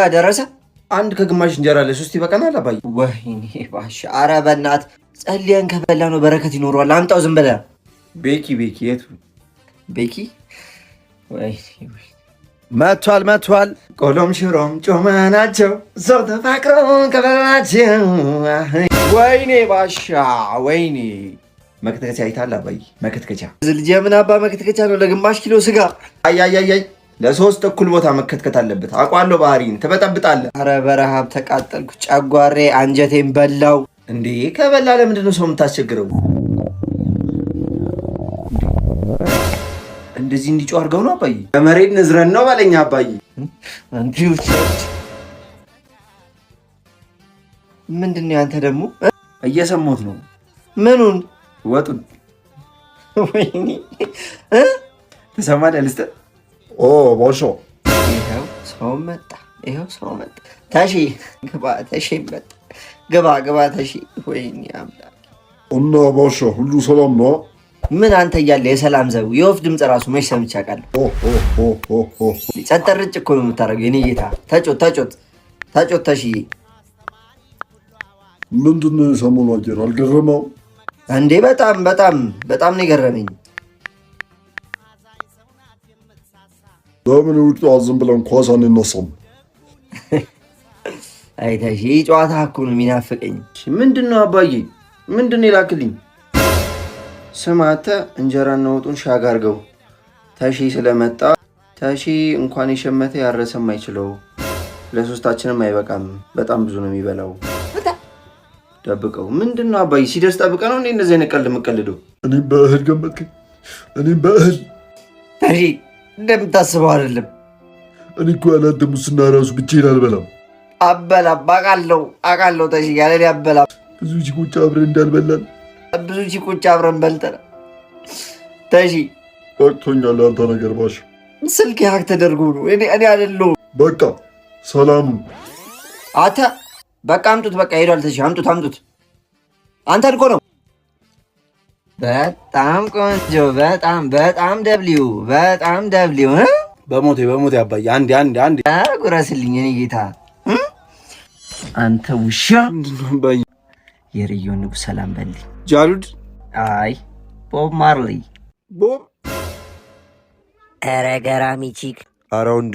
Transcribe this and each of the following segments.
ደረሰ። አንድ ከግማሽ እንጀራ ለሶስት ይበቃናል አባዬ። ወይኔ ባሻ፣ ኧረ በእናትህ ጸልየን ከበላ ነው በረከት ይኖረዋል። አምጣው ዝም ብለህ። ቤኪ የቱ ቤኪ? መቷል። ቆሎም ሽሮም ጮማ ናቸው ሰው ተፋቅሮ ከበላቸው። ወይኔ ባሻ ወይኔ። መክተከቻ አይታል አባዬ? መክተከቻ ልጅ ምን አባ መክተከቻ ነው ለግማሽ ኪሎ ስጋ? አያያያይ ለሶስት እኩል ቦታ መከትከት አለበት። አውቃለሁ ባህሪን ትበጠብጣለህ። አረ በረሃብ ተቃጠልኩ። ጨጓሬ አንጀቴን በላው። እንዴ ከበላ ለምንድን ነው ሰው የምታስቸግረው? እንደዚህ እንዲጮህ አድርገው ነው አባዬ? በመሬት ንዝረን ነው በለኛ አባዬ። ምንድን ነው ያንተ ደግሞ? እየሰማሁት ነው። ምኑን? ወጡን። ወይኔ ትሰማለህ? ልስጥህ። ቦሾ ይኸው ሰው መጣ። ታሺ ግባ። ታሺ መጣ። ግባ ታሺ። ወይኔ አምላክ። እና ቦሾ ሁሉ ሰላም ነው? ምን አንተ እያለ የሰላም ዘቡ የወፍ ድምፅ ራሱ መች ሰምቼ አውቃለሁ? ጸጠርጭ እኮ ነው የምታደርገው የኔ ጌታ። ተጮት ታሺዬ። ምንድን ነው የሰሞኑ አየር አልገረመው እንዴ? በጣም ነው የገረመኝ። ለምን ውጭ ዝም ብለን ኳስ አንነሳም? አይ ታሺ ጨዋታ እኮ ነው የሚናፍቀኝ። ምንድን ነው አባዬ? ምንድን ነው የላክልኝ? ስማ አንተ እንጀራና ወጡን ሻግ አድርገው። ታሺ ስለመጣ ታሺ እንኳን የሸመተ ያረሰም አይችለው። ለሶስታችንም አይበቃም። በጣም ብዙ ነው የሚበላው። ደብቀው። ምንድን ነው አባዬ? ሲደርስ ጠብቀ ነው እንዴ እንደዚህ አይነት ቀልድ የምትቀልደው? እኔም በእህል ገመትከኝ። እኔም በእህል ታሺ እንደምታስበው አይደለም። እኔ እኮ ያላንተ ሙስና ራሱ ብቻዬን አልበላም። አበላም አውቃለሁ ታሺ ያለ አበላም። ብዙ ቺኮች አብረን እንዳልበላን ብዙ ቺኮች አብረን በልተን ታሺ ወቅቶኛል። አንተ ነገር ባሽ ስልክ ሀክ ተደርጎ ነው። እኔ አይደለሁም። በቃ ሰላም አታ በቃ አምጡት። በቃ ሄዷል። ታሺ አምጡት። አንተን እኮ ነው። በጣም ቆንጆ። በጣም ደብሊው በሞቴ አባዬ። አንድ ጉረስልኝ እኔ ጌታ። አንተ ውሻ አባዬ። የርዮ ንጉሥ ሰላም በልኝ። ጃሉድ? አይ ቦብ ማርሊ። ቦብ? ኧረ ገራሚ ቺክ። ኧረ ወንድ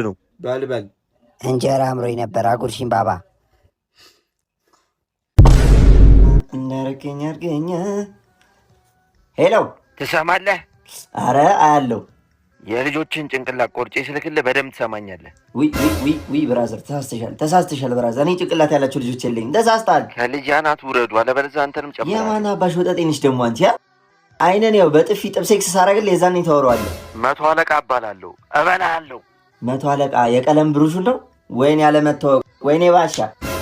ነው። በል እንጀራ አምሮኝ ነበር። አጉርሽኝ ባባ። እንዳረገኝ አርገኛ። ሄሎ ትሰማለህ? አረ አያለው። የልጆችን ጭንቅላት ቆርጬ ስልክልህ በደምብ ትሰማኛለህ? ዊ ብራዘር ተሳስተሻል ብራዘር። እኔ ጭንቅላት ያላቸው ልጆች የለኝም። ተሳስተሃል። ከልጅ አናት ውረዱ፣ አለበለዚያ አንተንም ጨምራለሁ። የማን አባሽ ወጠጤ ነሽ ደግሞ አንቺ? አይነን ያው በጥፊ ጥብሴክስ ሳረግልህ የዛኔ ታወራዋለህ። 100 አለቃ እባላለሁ፣ እበላለሁ። 100 አለቃ የቀለም ብሩሹ ነው? ወይኔ ያለመታወቅ። ወይኔ ባሻ፣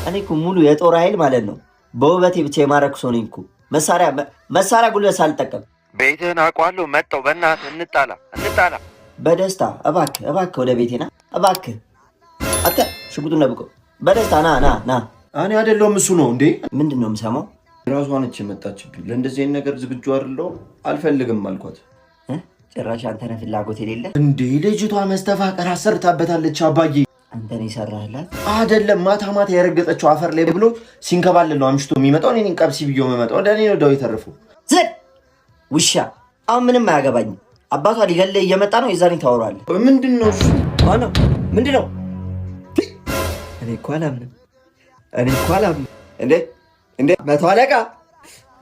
እኔ እኮ ሙሉ የጦር ኃይል ማለት ነው። በውበቴ ብቻ የማረኩ ሰው ነኝ እኮ። መሳሪያ ጉልበት ሳልጠቀም። ቤትህን አውቀዋለሁ። መጣሁ። በእናትህ እንጣላ። በደስታ እባክህ ወደ ቤቴ ና እባክህ። አንተ ሽጉጡን ነብቀው። በደስታ ና። እኔ አይደለሁም እሱ ነው እንዴ? ምንድን ነው የምሰማው? ራሷ ነች የመጣችብኝ። ለእንደዚህ አይነት ነገር ዝግጁ አይደለሁም፣ አልፈልግም አልኳት። ጭራሽ አንተ ነህ ፍላጎት የሌለ እንዴ? ልጅቷ መስተፋቀር አሰርታበታለች አባዬ። አንተ ነህ የሰራህላት አይደለም? ማታ የረገጠችው አፈር ላይ ብሎ ሲንከባለል ነው አምሽቶ የሚመጣው። እኔን ቀብሲ ብዬው መመጣው ወደ እኔ ነው ዳው የተረፈው። ዝም ውሻ። አሁን ምንም አያገባኝም። አባቷ ሊገለህ እየመጣ ነው። የዛኔ ታወራለህ። ምንድን ነው እሱ? ምንድን ነው? እኔ እኮ አላምንም። እንዴ 100 አለቃ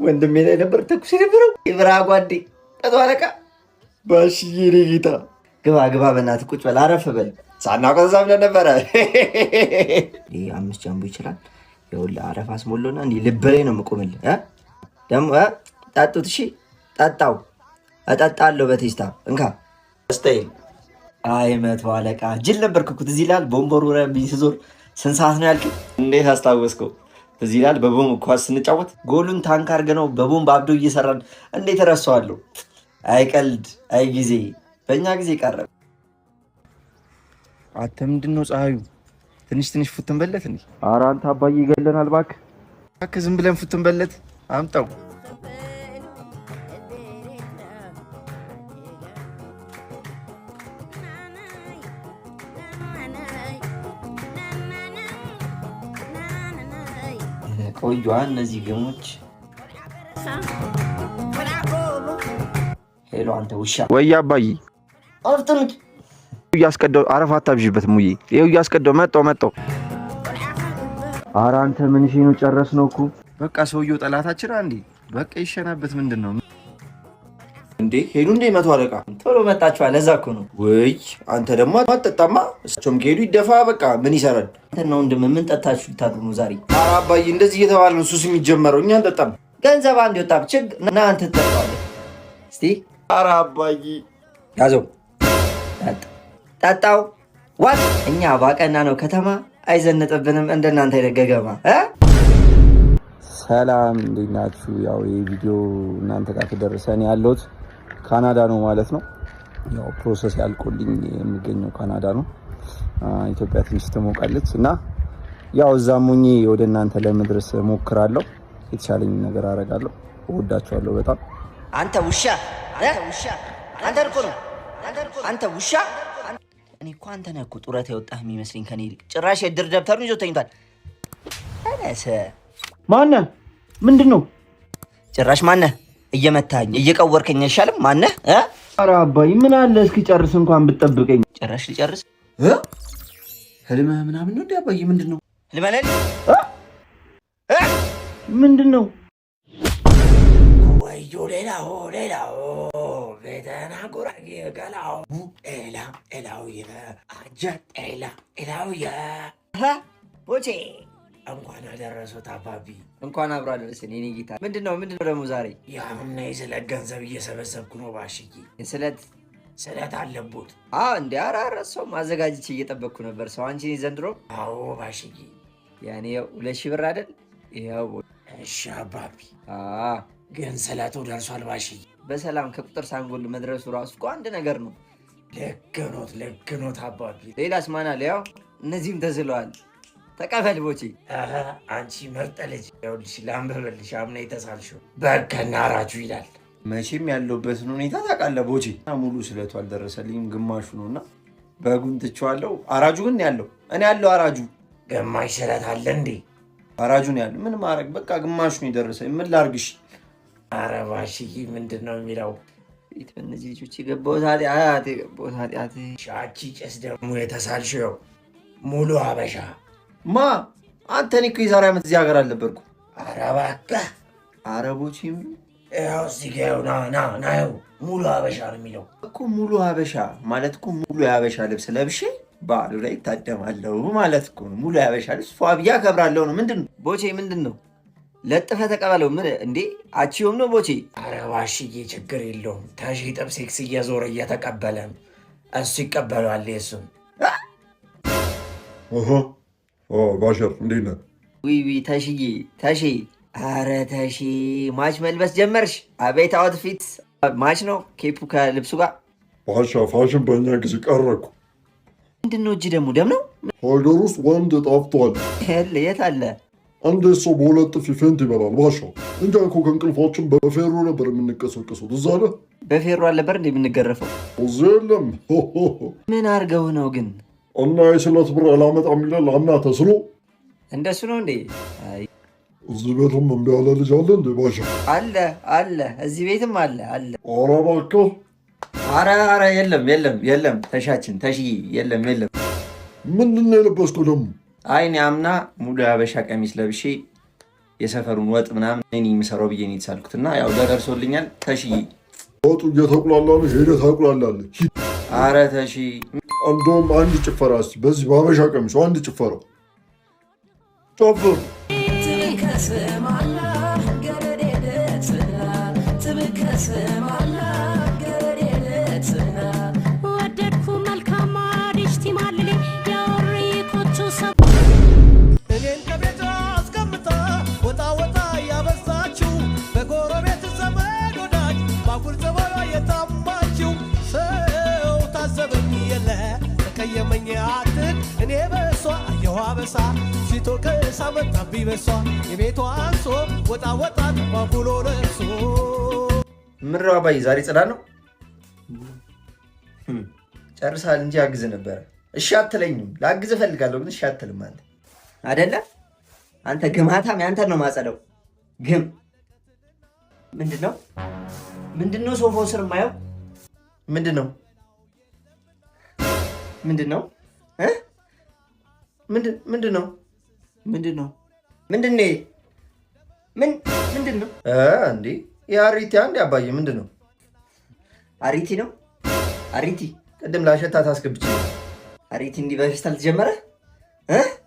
ወንድሜ ላይ ነበር ተኩስ የነበረው። የብርሃ ጓዴ 100 አለቃ ባሽዬ። እኔ ጌታ ግባ በእናትህ ቁጭ በል፣ አረፍ በል። ሳናውቀው እዛ ብለን ነበረ። ይህ 5 ጃምቦ ይችላል። ይኸውልህ አረፍ አስሞሎና እንዲህ ልብ ላይ ነው የምቆምልህ። ደግሞ ጠጡት። እሺ ጠጣው። እጠጣለሁ በቴስታ እንካ ስታይ። አይ 100 አለቃ ጅል ነበርክ እኮ። ትዝ ይልሃል? ቦምበር ወረብኝ ስዞር ስንት ሰዓት ነው ያልከኝ? እንዴት አስታወስከው? ትዝ ይልሃል? በቦምብ ኳስ ስንጫወት ጎሉን ታንክ አድርገነው በቦምብ አብዶ እየሰራን እንዴት እረሳዋለሁ? አይ ቀልድ፣ አይ ጊዜ። በእኛ ጊዜ ቀረ። አንተ ምንድን ነው ፀሐዩ? ትንሽ ፉትን በለት እንዴ? ኧረ አንተ አባዬ ይገለናል። እባክህ ዝም ብለን ፉትን በለት። አምጣው። ቆዩ እነዚህ ግሞች። ሄሎ አንተ ውሻ። ወይ አባዬ አፍጥኑት። እያስቀደው አረፋ አታብዥበት ሙዬ። ይኸው እያስቀደው መጣው። ኧረ አንተ ምን ሺ ነው ጨረስነው እኮ። በቃ ሰውየው ጠላታችን አንዴ በቃ ይሸናበት። ምንድን ነው እንዴ? ሄዱ እንዴ መቶ አለቃ ቶሎ መጣችኋል። ለዛ እኮ ነው። ወይ አንተ ደግሞ አትጠጣማ። እሳቸውም ከሄዱ ይደፋ። በቃ ምን ይሰራል? እንትና ወንድም ምን ጠጣችሁ ልታድሩ ነው ዛሬ? ኧረ አባዬ እንደዚህ እየተባለ ነው ሱስ የሚጀመረው። እኛ አንጠጣም። ገንዘብ አንድ ወጣ ብችግ እና አንተ ትጠጣዋለህ። እስቲ ኧረ አባዬ ያዘው ጠጣው። ዋት እኛ ባቀና ነው ከተማ አይዘነጥብንም እንደናንተ የደገገማ። ሰላም እንዴት ናችሁ? ያው ይህ ቪዲዮ እናንተ ጋር ተደረሰን ያለሁት ካናዳ ነው ማለት ነው። ያው ፕሮሰስ ያልቆልኝ የሚገኘው ካናዳ ነው። ኢትዮጵያ ትንሽ ትሞቃለች እና ያው እዛም ሆኜ ወደ እናንተ ለመድረስ ሞክራለሁ። የተሻለኝ ነገር አደርጋለሁ። እወዳችኋለሁ በጣም። አንተ ውሻ አንተ እኮ ነው አንተ ውሻ። እኔ እኮ አንተ ነህ እኮ ጡረታ የወጣህ የሚመስለኝ ከኔ ይልቅ። ጭራሽ የድር ደብተሩን ይዞ ተኝቷል። አነሰ ማነህ? ምንድን ነው? ጭራሽ ማነህ? እየመታኝ እየቀወርከኝ አይሻልም? ማነህ? ኧረ አባዬ ምን አለ እስኪ ጨርስ እንኳን ብትጠብቀኝ። ጭራሽ ሊጨርስ ህልምህ ምናምን ነው? አባዬ ምንድን ነው ልመለል? ምንድን ነው? ወዮ ሌላው ቤተና ጉራጌ ገላው ኤላው አጀት ኤላው ቦቼ እንኳን አደረሱት አባቢ። እንኳን አብሮ አደረሰን የኔ ጌታ። ምንድን ነው ደግሞ ዛሬ? ያምና የስለት ገንዘብ እየሰበሰብኩ ነው ባሽዬ። ስለት አለቦት? እንዲ አራረሰው ማዘጋጅቼ እየጠበቅኩ ነበር። ሰው አንቺ ዘንድሮ? አዎ ባሽዬ። ያኔ 2,000 ብር አይደል? ይኸው። እሺ አባቢ። ግን ስለቱ ደርሷል ባሽዬ። በሰላም ከቁጥር ሳንጎል መድረሱ ራሱ እኮ አንድ ነገር ነው። ልክ ኖት አባቢ። ሌላስ ማን አለ? ያው እነዚህም ተስለዋል። ተቀበል ቦቼ። አንቺ ምርጥ ልጅ። ይኸውልሽ ላንብብልሽ። አምና የተሳልሽው በከና አራጁ ይላል። መቼም ያለሁበትን ሁኔታ ታውቃለህ ቦቼ። ሙሉ ስለቱ አልደረሰልኝም፣ ግማሹ ነው እና በጉን ትቼዋለሁ። አራጁ ግን ያለው እኔ ያለው አራጁ ግማሽ ስለት አለ እንዴ? አራጁ ነው ያለው። ምን ማድረግ በቃ ግማሹ ነው የደረሰኝ። ምን ላርግሽ? ኧረ ባሽዬ ምንድን ነው የሚለው? በእነዚህ ልጆች የገባሁት ኃጢአት። ሻቺ ጭስ ደግሞ የተሳልሽው ሙሉ ሀበሻ። ማ አንተ? እኔ እኮ የዛሬ ዓመት እዚህ ሀገር አልነበርኩም። ኧረ እባክህ አረቦች ያው እዚህ ጋ ናየው ሙሉ ሀበሻ ነው የሚለው እኮ። ሙሉ ሀበሻ ማለት እኮ ሙሉ የሀበሻ ልብስ ለብሼ በዓሉ ላይ ይታደማለሁ ማለት እኮ ነው። ሙሉ የሀበሻ ልብስ ፏ ብዬ አከብራለሁ ነው። ምንድን ነው ቦቼ? ምንድን ነው? ለጥፈህ ተቀበለው። ምን እንዴ አቺውም ነው ቦቼ? ኧረ ባሽዬ ችግር የለውም። ተሺ ጥብሴክስ እየዞረ እየተቀበለ እሱ ይቀበለዋል። የሱም ባሸር እንዴት ነህ? ዊ ተሺ። ኧረ ተሺ ማች መልበስ ጀመርሽ? አቤት አውትፊት ማች ነው ኬፑ ከልብሱ ጋር። ባሻ ፋሽን በእኛ ጊዜ ቀረኩ። ምንድን ነው? እጅ ደግሞ ደም ነው። ሀገር ውስጥ ወንድ ጠፍቷል። የት አለ? አንድ ሰው በሁለት ጥፊ ፌንት ይበላል። ባሻ እንጃ እኮ ከእንቅልፋችን በፌሮ ነበር የምንቀሰቀሰው። እዛ አለ በፌሮ አልነበር እንደ የምንገረፈው? እዚ የለም። ምን አድርገው ነው ግን? እና የስለት ብር አላመጣም ይላል። አምና ተስሎ እንደሱ ነው እንዴ? እዚህ ቤትም እምቢ ያለ ልጅ አለ እንዴ? ባሻ አለ እዚህ ቤትም አለ። ኧረ እባክህ። ኧረ የለም ተሻችን ተሽዬ የለም። ምንድን ነው የለበስከው ደግሞ? አይ እኔ አምና ሙሉ የሀበሻ ቀሚስ ለብሼ የሰፈሩን ወጥ ምናምን እኔ የምሰራው ብዬ ነው የተሳልኩት እና ያው ደርሶልኛል። ተሽዬ ወጡ እየተቁላላ ነው። ሄደህ ታቁላላለህ። ኧረ ተሺ እንደውም አንድ ጭፈራ እስኪ በዚህ በሀበሻ ቀሚሱ አንድ ጭፈራ ጨፍር። ምን ነው አባዬ ዛሬ ጽዳ ነው? ጨርሳል እንጂ አግዝ ነበረ። እሺ አትለኝም። ላግዝ እፈልጋለሁ ግን እሺ አትልም አንተ አይደለ? አንተ ግማታም ያንተን ነው ማጸደው። ግም ምንድነው? ምንድነው ሶፋው ስር የማየው? ምንድነው? ምንድነው? ምንድነው? ምንድነው? ምንድነው? ምንድነው? እንዴ የአሪቲ አንዴ አባዬ ምንድነው? አሪቲ ነው። አሪቲ ቅድም ላሸታት አስገብቼ አሪቲ እንዲህ በፌስታል ተጀመረ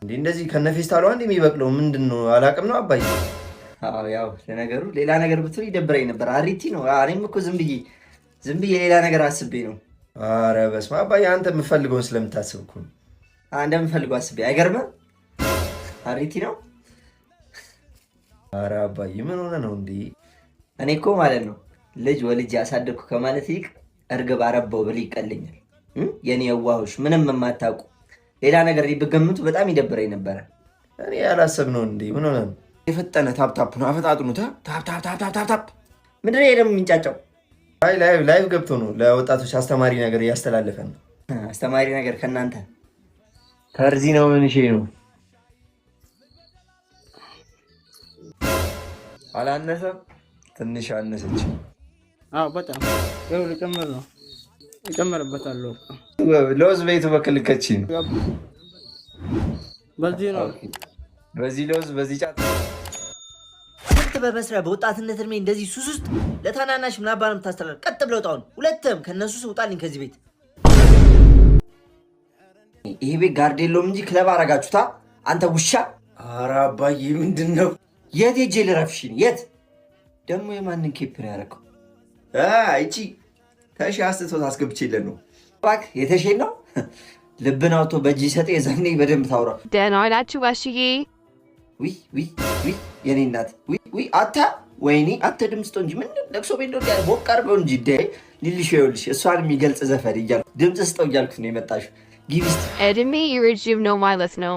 እንዴ? እንደዚህ ከነፌስታሉ አንድ የሚበቅለው ምንድነው? አላቅም ነው አባዬ። አዎ ያው ለነገሩ ሌላ ነገር ብትል ይደብረኝ ነበር። አሪቲ ነው። እኔም እኮ ዝም ብዬ ሌላ ነገር አስቤ ነው። አረ በስመ አብ አባዬ፣ አንተ የምፈልገውን ስለምታስብ እኮ ነው። እንደምፈልገው አስቤ አይገርምም? አሪቲ ነው። አረ አባዬ ምን ሆነ ነው እንዴ? እኔ እኮ ማለት ነው ልጅ ወልጅ ያሳደግኩ ከማለት ይልቅ እርግብ አረባው ብል ይቀለኛል። የኔ የዋሆች ምንም የማታውቁ ሌላ ነገር ቢገምቱ በጣም ይደብረኝ ነበረ። እኔ ያላሰብነው እንዴ? ምን ሆነ ነው? የፈጠነ ታፕታፕ ነው። አፈጣጥኑታ። ታፕ ምንድን ነው ደግሞ የሚንጫጫው? አይ ላይቭ ገብቶ ነው ለወጣቶች አስተማሪ ነገር እያስተላለፈ ነው። አስተማሪ ነገር ከእናንተ ከርዚ ነው። ምን ሼ ነው? አላነሰም? ትንሽ አነሰች። አዎ በጣም ያው ልጨምር ነው እጨምርበታለሁ። ለውዝ ቤቱ በክልከች ነው። በዚህ ነው በዚህ ለውዝ በዚህ ጫት ስንት በመስሪያ በወጣትነት እድሜ እንደዚህ ሱስ ውስጥ ለታናናሽ ምን አባ ነው የምታስተላልፍ? ቀጥ ብለው ጣውን ሁለትም ከነሱ ውጣልኝ ከዚህ ቤት። ይሄ ቤት ጋርድ የለውም እንጂ ክለብ አረጋችሁታ አንተ ውሻ። ኧረ አባዬ ምንድን ነው? የት ሄጄ ልረፍሽን? የት ደግሞ የማንን ኬፕ ነው ያደረገው? እቺ ተሺ አስቶት አስገብቼለን ነው። እባክህ የተሼን ነው ልብን አውጥቶ በእጅ ሰጠ። የዛኔ በደንብ ታውራ። ደህና ናችሁ ጋሽዬ? ዊ የኔ እናት ዊ አታ ወይኔ አተ ድምፅቶ እንጂ ምን ለቅሶ ቤት ነው ያለ ሞቅ አድርገው እንጂ ሊልሽ ይኸውልሽ እሷን የሚገልጽ ዘፈን እያልኩ ድምፅ ስጠው እያልኩት ነው የመጣሽው። ጊቢስት እድሜ ይረጅም ነው ማለት ነው።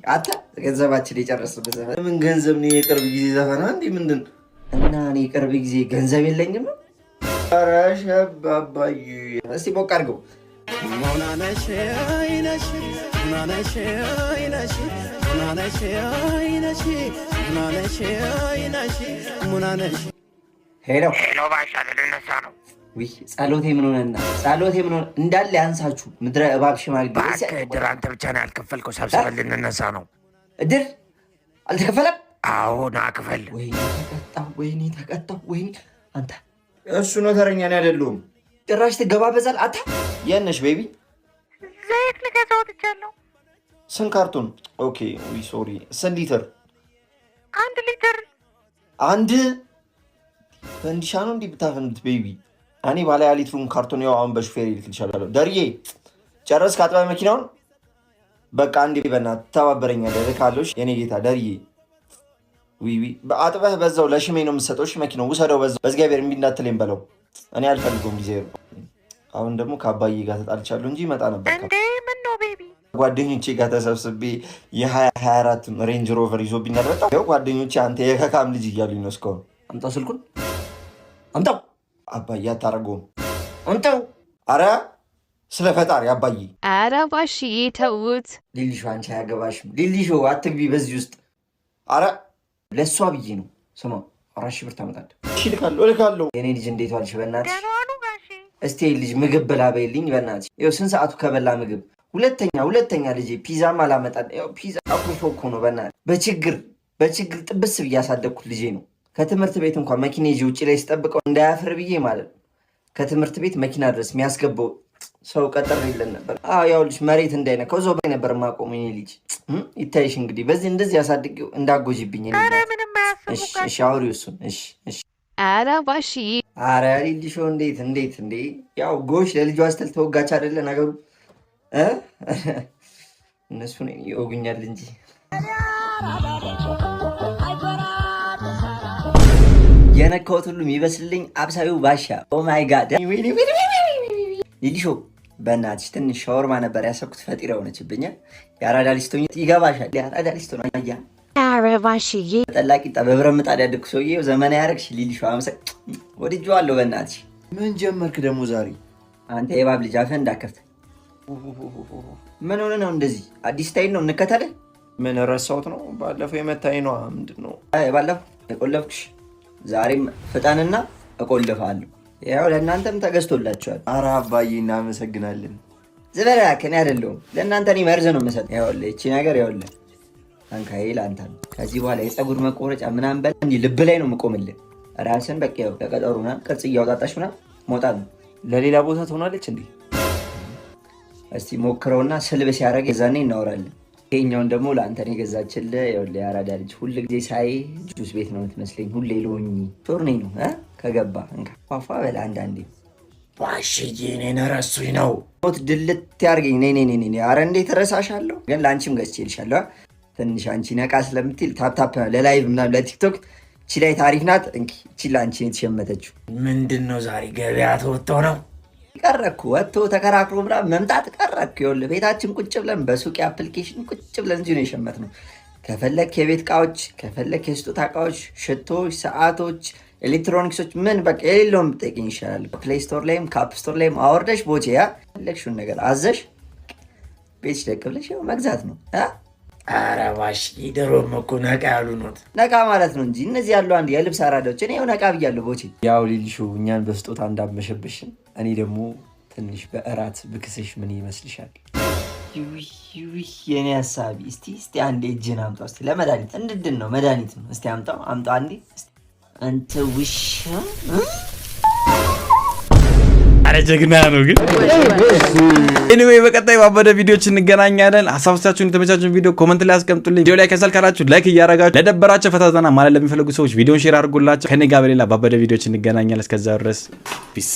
አታ ገንዘባችን የጨረስንበት ዘፈን ምን ገንዘብ ነው? የቅርብ ጊዜ ዘፈን እንዴ? ምንድን እና እኔ የቅርብ ጊዜ ገንዘብ የለኝም። ኧረ ሸባባዬ እስቲ ሞቅ አድርገው። ሄሎ ባሻ ልነሳ ነው። ጸሎቴ ምን ሆነና? ጸሎቴ ምን ሆነ? እንዳለ ያንሳችሁ ምድረ እባብ ሽማግሌ። እድር አንተ ብቻ ነው ያልከፈልከው። ሰብስበን ልንነሳ ነው። እድር አልተከፈለም? አዎ ና ክፈል። ወይኔ ተቀጣሁ። ወይኔ አንተ እሱ ነው ተረኛ ነው አይደሉም? ጭራሽ ትገባበዛል። አታ የነሽ ቤቢ ዘይት ልገዛ ወጥቻለሁ። ስንት ካርቶን? ኦኬ ዊ ሶሪ። ስንት ሊትር? 1 ሊትር። አንድ ፈንዲሻ ነው እንዲህ ብታፈንዱት ቤቢ። እኔ ባለ ሊትሩን ካርቶን ያው አሁን በሹፌር ይልክልሻለሁ። ደርዬ ጨረስክ? አጥበህ መኪናውን? በቃ አንዴ በእናትህ ተባበረኛለህ። ልካለሽ የኔ ጌታ ደርዬ። አጥበህ በዛው ለሽሜ ነው የምትሰጠው። መኪናው ውሰደው በዛው። በእግዚአብሔር እምቢ እንዳትለኝ በለው። እኔ አልፈልገውም ጊዜ። አሁን ደግሞ ከአባዬ ጋር ተጣልቻለሁ እንጂ መጣ ነበር። እንዴ ምን ነው ቤቢ? ጓደኞቼ ጋር ተሰብስቤ የ2024 ሬንጅ ሮቨር ይዞብኛል። በጣም ያው ጓደኞቼ አንተ የከካም ልጅ እያሉኝ ነው እስካሁን። አምጣው ስልኩን አምጣው። አባዬ አታረገውም። አምጣው። አረ ስለ ፈጣሪ አባዬ። አረ ባሽዬ ተውት። ሊሊሾ አንቺ አያገባሽም። ሊሊሾ አትግቢ በዚህ ውስጥ። አረ ለእሷ ብዬ ነው። ስማ 4 ሺህ ብር ታመጣለህ። እሺ እልካለሁ። የኔ ልጅ እንዴት ዋልሽ? በእናትሽ ደህና ዋሉ ጋሼ። እስቲ ልጅ ምግብ በላ በይልኝ በእናትሽ። ይኸው ስንት ሰዓቱ ከበላ ምግብ። ሁለተኛ ልጄ ፒዛም አላመጣል። ይኸው ፒዛ አኩርፎ እኮ ነው በእናትህ። በችግር ጥብስ ብዬ ያሳደግኩት ልጄ ነው። ከትምህርት ቤት እንኳን መኪና ይዤ ውጭ ላይ ስጠብቀው እንዳያፍር ብዬ ማለት ነው ከትምህርት ቤት መኪና ድረስ የሚያስገባው ሰው ቀጠር የለን ነበር። ያው ልጅ መሬት እንዳይነካው ዞ ላይ ነበር ማቆም። የኔ ልጅ ይታይሽ እንግዲህ በዚህ እንደዚህ ያሳድገው እንዳጎጂብኝ። እሺ አውሪ እሱን። እሺ አረ ባሽዬ። አረ ሊሊሾ እንዴት እንዴ! ያው ጎሽ ለልጇ ስትል ተወጋች አይደለ ነገሩ። እነሱ ነው ይወጉኛል እንጂ የነካሁት ሁሉ የሚበስልልኝ አብሳዩ ባሻ። ኦ ማይ ጋድ ሊሊሾ በእናትሽ ትንሽ ሻወርማ ነበር ያሰብኩት። ፈጢራ ሆነችብኝ። የአራዳ ሊስቶኝ ይገባሻል። የአራዳ ሊስቶ ነው አያ። አረ ባሽዬ ጠላቂጣ በብረት ምጣድ ያደግኩ ሰውዬ ዘመና ያረግሽ ሊሊሾ ወድጄዋለሁ። በእናትሽ ምን ጀመርክ ደግሞ ዛሬ? አንተ የባብ ልጅ አፈን እንዳከፍተ ምን ሆነ ነው እንደዚህ? አዲስ ስታይል ነው እንከተለ። ምን ረሳሁት ነው? ባለፈው የመታኝ ነዋ። ምንድን ነው? ባለፈው የቆለፍኩሽ ዛሬም ፍጠንና እቆልፋለሁ። ያው ለእናንተም ተገዝቶላችኋል። ኧረ አባዬ እናመሰግናለን። ዝበላ ከኔ አይደለሁም ለእናንተ እኔ መርዝ ነው የምሰጥ። ይኸውልህ እቺ ነገር ይኸውልህ አንካዬ ለአንተ ነው። ከዚህ በኋላ የፀጉር መቆረጫ ምናምን በል እንዲህ ልብ ላይ ነው የምቆምልህ። ራስን በቃ ያው ለቀጠሩ ምናምን ቅርጽ እያወጣጣሽ ምናምን መውጣት ነው። ለሌላ ቦታ ትሆናለች እንዴ? እስቲ ሞክረውና ስልብ ሲያደርግ የዛኔ እናወራለን። ይሄኛውን ደግሞ ለአንተ ነው የገዛችልህ። ይኸውልህ የአራዳ ልጅ ሁል ጊዜ ሳይ ጁስ ቤት ነው የምትመስለኝ። ሁሌ ሎኝ ቶርኔ ነው ከገባ እንካፋፋ በል አንዳንዴ ባሽዬ እኔን ረሱኝ ነው ሞት ድልት ያርገኝ። ኔ ኧረ እንዴት እረሳሻለሁ? ግን ለአንቺም ገዝቼልሻለሁ። ትንሽ አንቺ ነቃ ስለምትል ታፕታፕ ለላይቭ ምናምን ለቲክቶክ እቺ ላይ ታሪፍ ናት። እንኪ እቺ ለአንቺ የተሸመተችው ምንድን ነው? ዛሬ ገበያ ተወጥቶ ነው ቀረኩ። ወጥቶ ተከራክሮ ምናምን መምጣት ቀረኩ። ይኸውልህ ቤታችን ቁጭ ብለን በሱቅ አፕሊኬሽን ቁጭ ብለን እዚሁ ነው የሸመትነው። ከፈለክ የቤት እቃዎች፣ ከፈለክ የስጦታ እቃዎች፣ ሽቶች፣ ሰዓቶች፣ ኤሌክትሮኒክሶች ምን በቃ የሌለውን ብጠይቅኝ ይሻላል። ፕሌይ ስቶር ላይም ካፕ ስቶር ላይም አወርደሽ ቦቼ ፈለግሽውን ነገር አዘሽ ቤትሽ ደቅ ብለሽ ያው መግዛት ነው። ኧረ ባሽ ድሮም እኮ ነቃ ያሉ ኖት። ነቃ ማለት ነው እንጂ እነዚህ ያሉ አንድ የልብስ አራዳዎች እኔ ያው ነቃ ብያለሁ። ቦቼ ያው ሊልሹ እኛን በስጦታ እንዳመሸብሽን እኔ ደግሞ ትንሽ በእራት ብክስሽ ምን ይመስልሻል? የኔ ሀሳቢ እስቲ አንዴ እጅን አምጣው እስቲ። ለመድኃኒት እንድድን ነው መድኃኒት ነው። እስቲ አምጣው አንዴ አንተ ውሻ። አረ ጀግና ነው ግን። ኤኒዌይ በቀጣይ ባበደ ቪዲዮዎች እንገናኛለን። ሀሳባችሁን የተመቻችሁን ቪዲዮ ኮመንት ላይ አስቀምጡልኝ። ቪዲዮ ላይ ከሰል ካላችሁ ላይክ እያደረጋችሁ ለደበራቸው ፈታተና ማለት ለሚፈልጉ ሰዎች ቪዲዮን ሼር አድርጉላቸው። ከኔ ጋር በሌላ ባበደ ቪዲዮዎች እንገናኛለን። እስከዛው ድረስ ፒስ